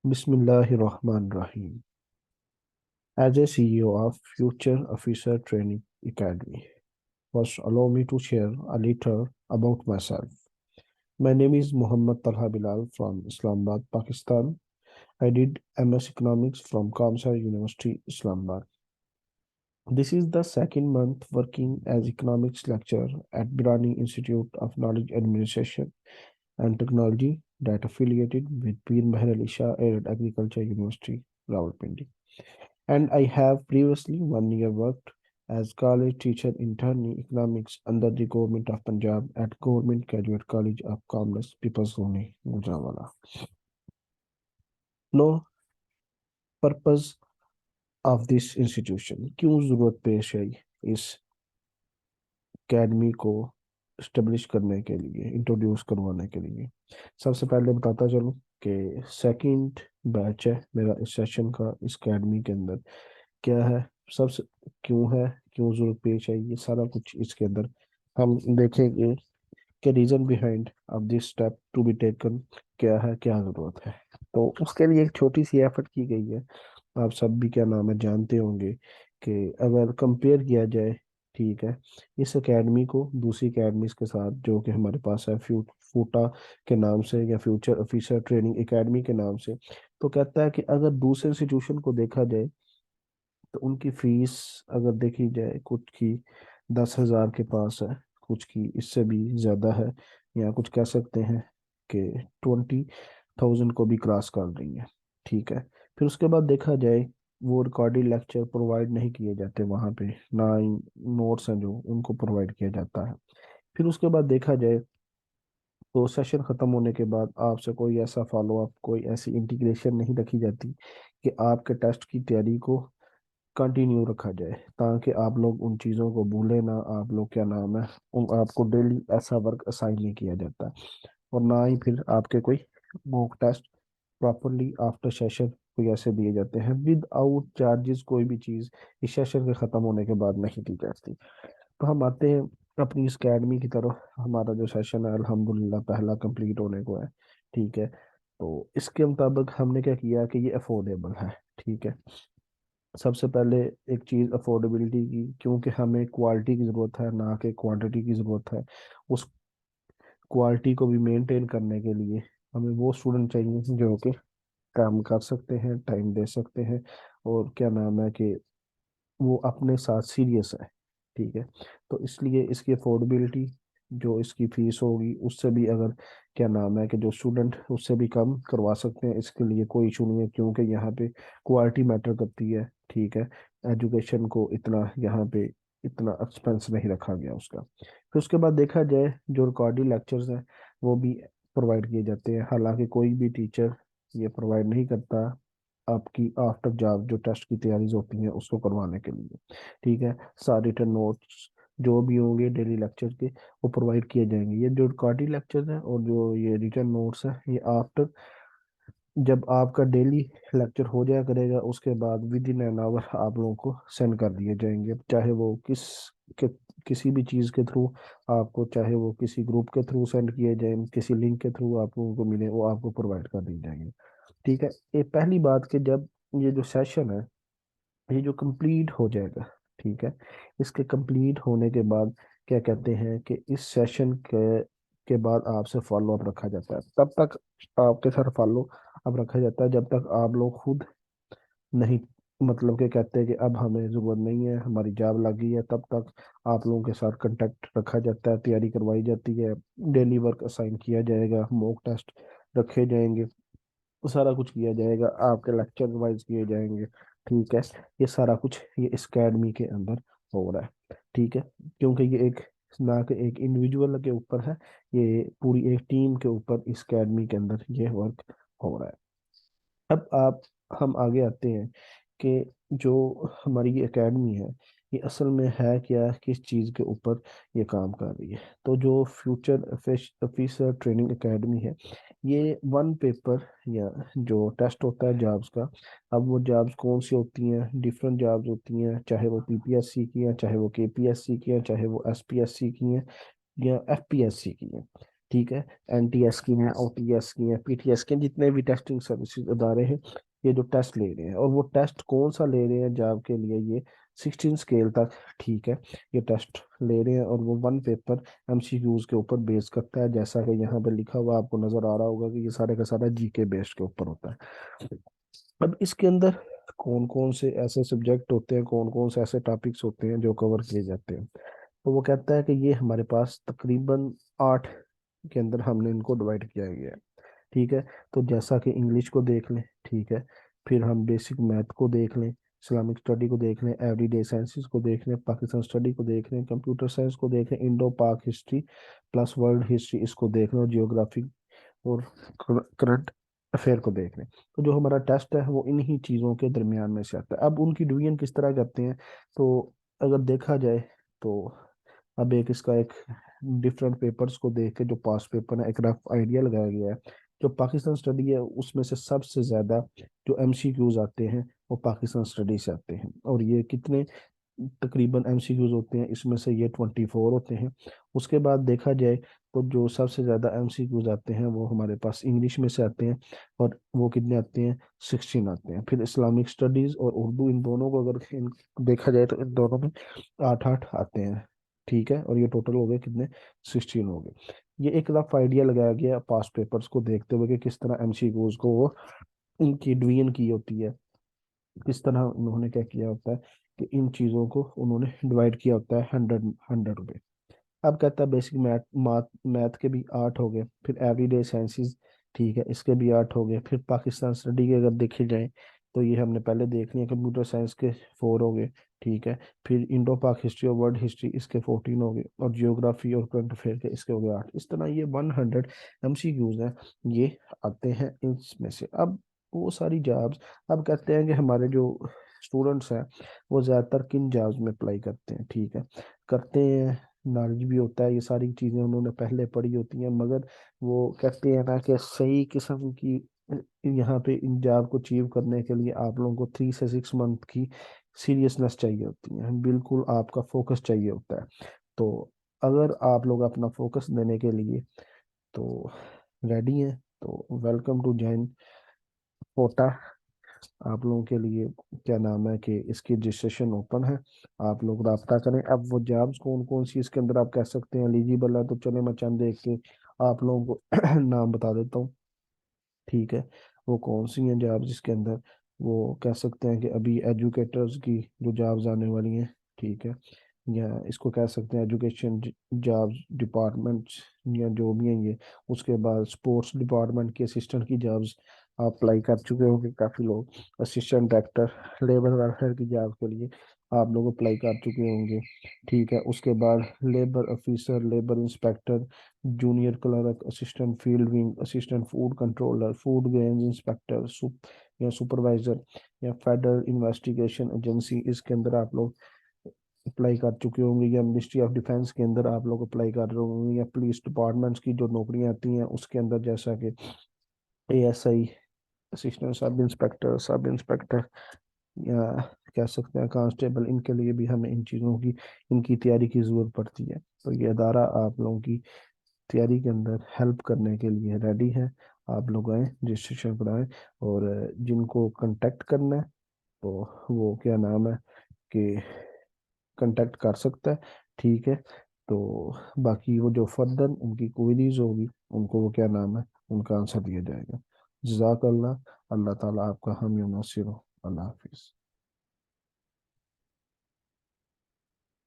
Bismillahirrahmanirrahim. As a CEO of Future Officer Training Academy, first allow me to share a little about myself. My name is Muhammad Talha Bilal from Islamabad, Pakistan. I did MS Economics from Kamsar University, Islamabad. This is the second month working as economics lecturer at Birani Institute of Knowledge Administration and Technology that affiliated with Pir Meher Ali Shah Arid Agriculture University, Rawalpindi. And I have previously 1 year worked as college teacher intern in economics under the government of Punjab at Government Graduate College of Commerce, Pipasgoni, Gujranwala. No purpose of this institution. क्यों जरूरत पेश आई इस academy को establish करने के लिए, introduce करवाने के लिए? सबसे पहले बताता चलूं कि सेकंड बैच है मेरा इस सेशन का इस अकेडमी के अंदर। क्या है सबसे, क्यों है, क्यों जरूरत पेश आई, ये सारा कुछ इसके अंदर हम देखेंगे कि reason behind of this step to be taken क्या है, क्या जरूरत है। तो उसके लिए एक छोटी सी एफर्ट की गई है। आप सब भी क्या नाम है जानते होंगे कि अगर कंपेयर किया जाए, ठीक है, इस एकेडमी को दूसरी एकेडमीज के साथ जो कि हमारे पास है फूटा के नाम से या फ्यूचर ऑफिसर ट्रेनिंग एकेडमी के नाम से, तो कहता है कि अगर दूसरे इंस्टीट्यूशन को देखा जाए तो उनकी फीस अगर देखी जाए, कुछ की 10,000 के पास है, कुछ की इससे भी ज्यादा है, या कुछ कह सकते हैं कि 20,000 को भी क्रॉस कर रही है। ठीक है। फिर उसके बाद देखा जाए, वो रिकॉर्डेड लेक्चर प्रोवाइड नहीं किए जाते वहाँ पे, ना ही नोट्स हैं जो उनको प्रोवाइड किया जाता है। फिर उसके बाद देखा जाए तो सेशन खत्म होने के बाद आपसे कोई ऐसा फॉलो अप, कोई ऐसी इंटीग्रेशन नहीं रखी जाती कि आपके टेस्ट की तैयारी को कंटिन्यू रखा जाए, ताकि आप लोग उन चीज़ों को भूले ना। आप लोग क्या नाम है आपको डेली ऐसा वर्क असाइन नहीं किया जाता, और ना ही फिर आपके कोई mock test properly after session कोई ऐसे दिए जाते हैं विद आउट चार्जेस। कोई भी चीज़ इस सेशन के ख़त्म होने के बाद नहीं दी जाती। तो हम आते हैं अपनी इस अकेडमी की तरफ। हमारा जो सेशन है अल्हम्दुलिल्लाह पहला कंप्लीट होने को है। ठीक है। तो इसके मुताबिक हमने क्या किया कि ये अफोर्डेबल है। ठीक है। सबसे पहले एक चीज़ अफोर्डेबिलिटी की, क्योंकि हमें क्वालिटी की ज़रूरत है ना कि क्वांटिटी की ज़रूरत है। उस क्वालिटी को भी मेंटेन करने के लिए हमें वो स्टूडेंट चाहिए जो कि काम कर सकते हैं, टाइम दे सकते हैं, और क्या नाम है कि वो अपने साथ सीरियस है। ठीक है। तो इसलिए इसकी अफोर्डेबिलिटी, जो इसकी फीस होगी उससे भी अगर क्या नाम है कि जो स्टूडेंट उससे भी कम करवा सकते हैं, इसके लिए कोई इशू नहीं है, क्योंकि यहाँ पे क्वालिटी मैटर करती है। ठीक है। एजुकेशन को इतना यहाँ पे इतना एक्सपेंस नहीं रखा गया उसका। फिर उसके बाद देखा जाए जो रिकॉर्डेड लेक्चर्स हैं वो भी प्रोवाइड किए जाते हैं, हालांकि कोई भी टीचर ये प्रोवाइड नहीं करता आपकी आफ्टर जॉब जो टेस्ट की तैयारीज होती हैं उसको करवाने के लिए। ठीक है। सारे रिटर्न नोट्स जो भी होंगे डेली लेक्चर के वो प्रोवाइड किए जाएंगे। ये जो रिकॉर्डेड लेक्चर हैं और जो ये रिटर्न नोट्स हैं, ये आफ्टर जब आपका डेली लेक्चर हो जाया करेगा उसके बाद विद इन एन आवर आप लोगों को सेंड कर दिए जाएंगे, चाहे वो के, किसी भी चीज़ के थ्रू आपको, चाहे वो किसी ग्रुप के थ्रू सेंड किए जाए, किसी लिंक के थ्रू आप लोगों को मिले, वो आपको प्रोवाइड कर दिए जाएंगे। ठीक है। ये पहली बात कि जब ये जो सेशन है ये जो कंप्लीट हो जाएगा, ठीक है, इसके कंप्लीट होने के बाद क्या कहते हैं कि इस सेशन के बाद आपसे फॉलो अप रखा जाता है। तब तक आपके साथ फॉलो अप रखा जाता है जब तक आप लोग खुद नहीं, मतलब कि कहते हैं कि अब हमें ज़रूरत नहीं है, हमारी जॉब लग गई है, तब तक आप लोगों के साथ कांटेक्ट रखा जाता है, तैयारी करवाई जाती है, डेली वर्क असाइन किया जाएगा, मॉक टेस्ट रखे जाएंगे, सारा कुछ किया जाएगा, आपके लेक्चर रिवाइज किए जाएंगे। ठीक है। ये सारा कुछ ये इस अकेडमी के अंदर हो रहा है। ठीक है। क्योंकि ये एक ना कि एक इंडिविजुअल के ऊपर है, ये पूरी एक टीम के ऊपर इस अकेडमी के अंदर ये वर्क हो रहा है। अब आप हम आगे आते हैं कि जो हमारी ये एकेडमी है ये असल में है क्या, किस चीज़ के ऊपर ये काम कर रही है। तो जो फ्यूचर ऑफिसर ट्रेनिंग एकेडमी है, ये वन पेपर या जो टेस्ट होता है जॉब्स का। अब वो जॉब्स कौन सी होती हैं, डिफरेंट जॉब्स होती हैं, चाहे वो पीपीएससी की हैं, चाहे वो केपीएससी की हैं, चाहे वो एसपीएससी की हैं या एफपीएससी की हैं। ठीक है। एनटीएस की हैं, ओटीएस की हैं, पीटीएस के हैं, जितने भी टेस्टिंग सर्विसेज अदारे हैं, ये जो टेस्ट ले रहे हैं, और वो टेस्ट कौन सा ले रहे हैं जॉब के लिए, ये 16 स्केल तक, ठीक है, ये टेस्ट ले रहे हैं, और वो वन पेपर एमसीक्यूज के ऊपर बेस करता है, जैसा कि यहाँ पे लिखा हुआ आपको नजर आ रहा होगा कि ये सारे का सारा जीके बेस्ड के ऊपर होता है। अब इसके अंदर कौन कौन से ऐसे सब्जेक्ट होते हैं, कौन कौन से ऐसे टॉपिक्स होते हैं जो कवर किए जाते हैं, तो वो कहता है कि ये हमारे पास तकरीबन 8 के अंदर हमने इनको डिवाइड किया गया है। ठीक है। तो जैसा कि इंग्लिश को देख लें, ठीक है, फिर हम बेसिक मैथ को देख लें, इस्लामिक स्टडी को देख लें, एवरीडे साइंसेस को देख लें, पाकिस्तान स्टडी को देख लें, कंप्यूटर साइंस को देख लें, इंडो पाक हिस्ट्री प्लस वर्ल्ड हिस्ट्री इसको देख लें, और जियोग्राफी और करंट अफेयर को देख लें। तो जो हमारा टेस्ट है वो इन्हीं चीज़ों के दरमियान में से आता है। अब उनकी डिवीजन किस तरह करते हैं, तो अगर देखा जाए तो अब एक इसका एक डिफरेंट पेपर्स को देख के जो पास पेपर है, एक रफ आइडिया लगाया गया है। जो पाकिस्तान स्टडी है उसमें से सबसे ज़्यादा जो एमसीक्यूज आते हैं वो पाकिस्तान स्टडी से आते हैं, और ये कितने तकरीबन एमसीक्यूज होते हैं, इसमें से ये 24 होते हैं। उसके बाद देखा जाए तो जो सबसे ज़्यादा एमसीक्यूज आते हैं वो हमारे पास इंग्लिश में से आते हैं, और वो कितने आते हैं, 16 आते हैं। फिर इस्लामिक स्टडीज़ और उर्दू, इन दोनों को अगर देखा जाए तो इन दोनों में 8-8 आते हैं। ठीक है, और ये टोटल हो गए कितने, 16 हो गए। ये एक रफ आइडिया लगाया गया पास पेपर्स को देखते हुए कि किस तरह एमसीक्यूज को वो उनकी डिवीजन की होती है, किस तरह उन्होंने क्या किया होता है कि इन चीज़ों को उन्होंने डिवाइड किया होता है 100 100 रुपए। अब कहता है बेसिक मैथ मैथ मैथ के भी 8 हो गए, फिर एवरीडे साइंसेस, ठीक है, इसके भी 8 हो गए। फिर पाकिस्तान स्टडी के अगर देखे जाए तो ये हमने पहले देख लिया, कंप्यूटर साइंस के 4 हो गए, ठीक है। फिर इंडो पाक हिस्ट्री और वर्ल्ड हिस्ट्री इसके 14 हो गए, और जियोग्राफी और करंट अफेयर के इसके हो गए 8। इस तरह ये 100 एमसीक्यूज हैं, ये आते हैं इसमें से। अब वो सारी जॉब्स, अब कहते हैं कि हमारे जो स्टूडेंट्स हैं वो ज़्यादातर किन जॉब्स में अप्लाई करते हैं, ठीक है, करते हैं, नॉलेज भी होता है, ये सारी चीज़ें उन्होंने पहले पढ़ी होती हैं, मगर वो कहते हैं ना कि सही किस्म की यहाँ पे इन जॉब को अचीव करने के लिए आप लोगों को 3 से 6 मंथ की सीरियसनेस चाहिए होती है, बिल्कुल आपका फोकस चाहिए होता है। तो अगर आप लोग अपना फोकस देने के लिए तो रेडी हैं, तो वेलकम टू जॉइन कोटा। आप लोगों के लिए क्या नाम है कि इसकी रजिस्ट्रेशन ओपन है, आप लोग राब्ता करें। अब वो जॉब्स कौन कौन सी इसके अंदर आप कह सकते हैं एलिजिबल है, तो चले मैं चंद देख के आप लोगों को नाम बता देता हूँ। ठीक है, वो कौन सी हैं जॉब्स जिसके अंदर वो कह सकते हैं कि अभी एजुकेटर्स की जो जॉब्स आने वाली हैं, ठीक है, या इसको कह सकते हैं एजुकेशन जॉब्स डिपार्टमेंट्स, या जो भी हैं ये। उसके बाद स्पोर्ट्स डिपार्टमेंट के असिस्टेंट की जॉब्स आप अप्लाई कर चुके होंगे काफ़ी लोग। असिस्टेंट डायरेक्टर लेबर वेलफेयर की जॉब के लिए आप लोग अप्लाई कर चुके होंगे, ठीक है। उसके बाद labour officer, labour inspector, junior clerk, assistant field wing, assistant food controller, food grains inspector, या सुपरवाइजर, या फेडरल इन्वेस्टिगेशन एजेंसी, इसके अंदर आप लोग अप्लाई कर चुके होंगे, या मिनिस्ट्री ऑफ डिफेंस के अंदर आप लोग अप्लाई कर रहे होंगे, या पुलिस डिपार्टमेंट्स की जो नौकरियां आती हैं उसके अंदर, जैसा कि ASI, assistant sub inspector, sub inspector, या कह सकते हैं कांस्टेबल, इनके लिए भी हमें इन चीज़ों की, इनकी तैयारी की ज़रूरत पड़ती है। तो ये अदारा आप लोगों की तैयारी के अंदर हेल्प करने के लिए रेडी है। आप लोग आए, रजिस्ट्रेशन कराएं, और जिनको कांटेक्ट करना है तो वो क्या नाम है कि कांटेक्ट कर सकता है, ठीक है। तो बाकी वो जो फर्दर उनकी क्वेरीज होगी उनको वो क्या नाम है, उनका आंसर दिया जाएगा। जज़ाक अल्लाह, अल्लाह ताला आपका हामी नासिर हो। अल्लाह हाफिज़।